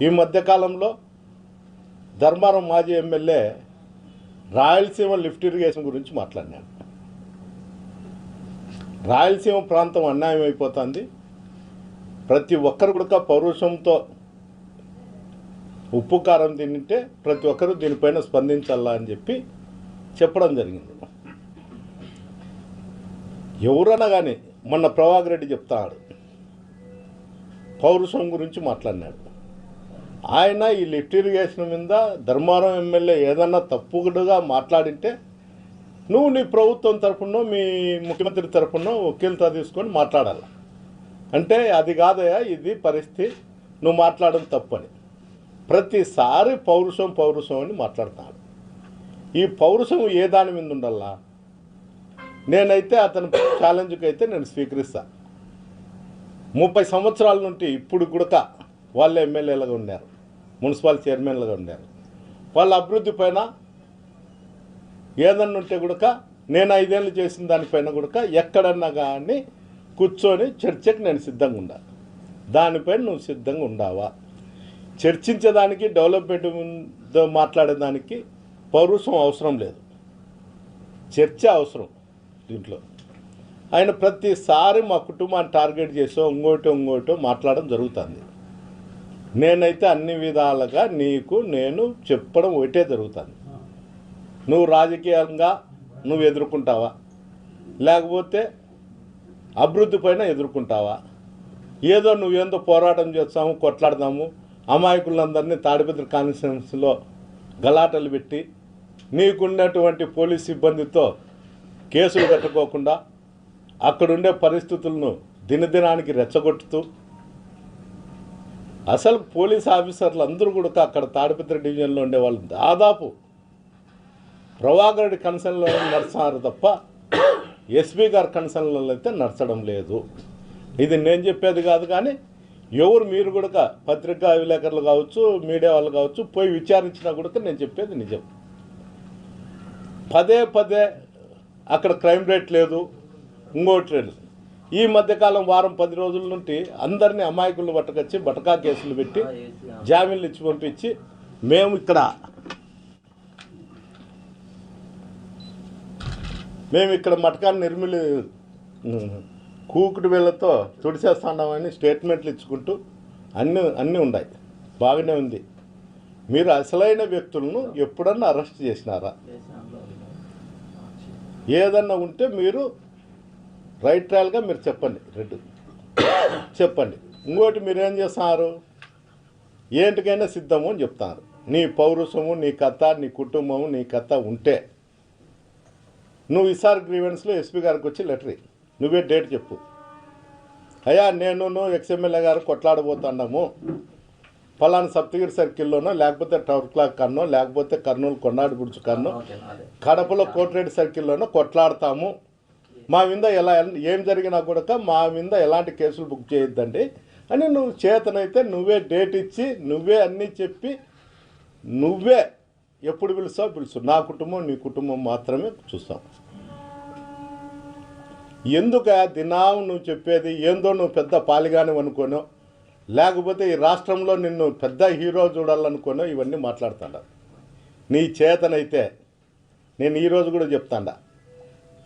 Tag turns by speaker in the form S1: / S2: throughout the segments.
S1: ఈ మధ్యకాలంలో ధర్మారం మాజీ ఎమ్మెల్యే రాయలసీమ లిఫ్ట్ ఇరిగేషన్ గురించి మాట్లాడినాడు. రాయలసీమ ప్రాంతం అన్యాయం అయిపోతుంది, ప్రతి ఒక్కరు కూడా పౌరుషంతో ఉప్పు కారం తింటే ప్రతి ఒక్కరు దీనిపైన స్పందించాలా అని చెప్పి చెప్పడం జరిగింది. ఎవరన్నా కానీ మొన్న ప్రభాకర్ రెడ్డి చెప్తాడు, పౌరుషం గురించి మాట్లాడినాడు. ఆయన ఈ లిఫ్ట్ ఇరిగేషన్ మీద ధర్మారం ఎమ్మెల్యే ఏదన్నా తప్పుగా మాట్లాడింటే నువ్వు నీ ప్రభుత్వం తరఫున మీ ముఖ్యమంత్రి తరఫున వకీల్తో తీసుకొని మాట్లాడాలి. అంటే అది కాదయా, ఇది పరిస్థితి, నువ్వు మాట్లాడడం తప్పని ప్రతిసారి పౌరుషం అని మాట్లాడతాడు. ఈ పౌరుషం ఏ దాని మీద ఉండాలా? నేనైతే అతని ఛాలెంజ్కి అయితే నేను స్వీకరిస్తాను. 30 సంవత్సరాల నుండి ఇప్పుడు కూడా వాళ్ళే ఎమ్మెల్యేలుగా ఉన్నారు, మున్సిపల్ చైర్మన్లుగా ఉన్నారు. వాళ్ళ అభివృద్ధి పైన ఏదన్నా ఉంటే కూడా నేను 5 ఏళ్ళు చేసిన దానిపైన కూడా ఎక్కడన్నా కానీ కూర్చొని చర్చకు నేను సిద్ధంగా ఉండాలి. దానిపైన నువ్వు సిద్ధంగా ఉండావా? చర్చించేదానికి, డెవలప్మెంట్ మాట్లాడేదానికి పౌరుషం అవసరం లేదు, చర్చ అవసరం. దీంట్లో ఆయన ప్రతిసారి మా కుటుంబాన్ని టార్గెట్ చేసో ఇంకోటో మాట్లాడడం జరుగుతుంది. నేనైతే అన్ని విధాలుగా నేను చెప్పడం ఒకటే జరుగుతుంది. నువ్వు రాజకీయంగా నువ్వు ఎదుర్కొంటావా, లేకపోతే అభివృద్ధి పైన ఎదుర్కొంటావా? ఏదో నువ్వేందో పోరాటం చేస్తాము, కొట్లాడదాము, అమాయకులందరినీ తాడిపత్రి కాన్స్టిట్యున్సీలో గలాటలు పెట్టి నీకున్నటువంటి పోలీస్ సిబ్బందితో కేసులు కట్టుకోకుండా అక్కడుండే పరిస్థితులను దినదినానికి రెచ్చగొట్టుతూ, అసలు పోలీస్ ఆఫీసర్లు అందరూ కూడా అక్కడ తాడిపత్రి డివిజన్లో ఉండేవాళ్ళు దాదాపు ప్రభాకర్ రెడ్డి కన్సర్న్లో నడుస్తున్నారు తప్ప ఎస్పీ గారి కన్సర్న్లో అయితే నడచడం లేదు. ఇది నేను చెప్పేది కాదు, కానీ ఎవరు మీరు కూడా పత్రికా విలేకరులు కావచ్చు, మీడియా వాళ్ళు కావచ్చు, పోయి విచారించినా కూడా నేను చెప్పేది నిజం. పదే అక్కడ క్రైమ్ రేట్ లేదు, ఇంకోటి లేదు. ఈ మధ్యకాలం వారం 10 రోజుల నుండి అందరినీ అమాయకులను పట్టుకొచ్చి బటకా కేసులు పెట్టి జామీన్లు ఇచ్చి పంపించి మేము ఇక్కడ మటకాన్ని నిర్మిలి కూకుడు వేళ్లతో తుడిచేస్తున్నామని స్టేట్మెంట్లు ఇచ్చుకుంటూ అన్నీ ఉన్నాయి. బాగానే ఉంది. మీరు అసలైన వ్యక్తులను ఎప్పుడన్నా అరెస్ట్ చేసినారా? ఏదన్నా ఉంటే మీరు రైట్ ట్రయల్గా మీరు చెప్పండి, చెప్పండి. ఇంకోటి మీరేం చేస్తున్నారు, ఏంటికైనా సిద్ధము అని చెప్తున్నారు. నీ పౌరుషము, నీ కథ, నీ కుటుంబము, నీ కథ ఉంటే నువ్వు ఈసారి గ్రీవెన్స్లో ఎస్పీ గారికి వచ్చి లెటర్ నువ్వే డేట్ చెప్పు. అయ్యా నేను ఎక్స్ఎమ్మెల్యే గారు కొట్లాడబోతున్నాము, ఫలానా సప్తగిరి సర్కిల్లోనో, లేకపోతే టవర్ క్లాక్ కన్నో, లేకపోతే కర్నూలు కొండాడి బుడ్చు కన్నో, కడపలో కోటిరెడ్డి సర్కిల్లోనో కొట్లాడతాము. మా మీద ఏం జరిగినా కూడా మా మీద ఎలాంటి కేసులు బుక్ చేయొద్దండి అని నువ్వు చేతనైతే నువ్వే డేట్ ఇచ్చి, నువ్వే అన్నీ చెప్పి, నువ్వే ఎప్పుడు పిలుస్తావు. నా కుటుంబం, నీ కుటుంబం మాత్రమే చూస్తాం. ఎందుకు దినాం నువ్వు చెప్పేది ఏందో, నువ్వు పెద్ద పాలిగాని అనుకోనో, లేకపోతే ఈ రాష్ట్రంలో నిన్ను పెద్ద హీరో చూడాలనుకోనో ఇవన్నీ మాట్లాడుతాడా? నీ చేతనైతే నేను ఈరోజు కూడా చెప్తాడా,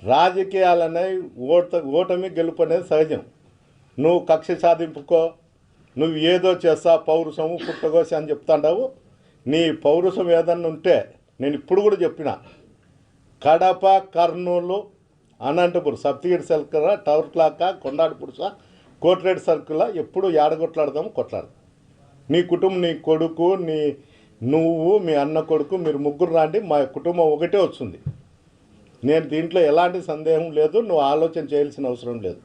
S1: రాజకీయాలనేవి ఓటమి గెలుపు అనేది సహజం. నువ్వు కక్ష సాధింపుకో, నువ్వు ఏదో చేస్తా, పౌరుషము పుట్టగోసి అని చెప్తాండావు. నీ పౌరుషం ఏదన్నా ఉంటే నేను ఇప్పుడు కూడా చెప్పిన, Kadapa, Kurnool, Anantapuram, Saptagiri circle, tower clock, కొండాడి పురుష, కోటిరెడ్డి సర్కిల్ ఎప్పుడు ఏడగొట్లాడదాము, కొట్లాడదాం. నీ కుటుంబం, నీ కొడుకు, నువ్వు, మీ అన్న కొడుకు, మీరు ముగ్గురు రాండి, మా కుటుంబం ఒకటే వస్తుంది. నేను దీంట్లో ఎలాంటి సందేహం లేదు, నువ్వు ఆలోచన చేయాల్సిన అవసరం లేదు.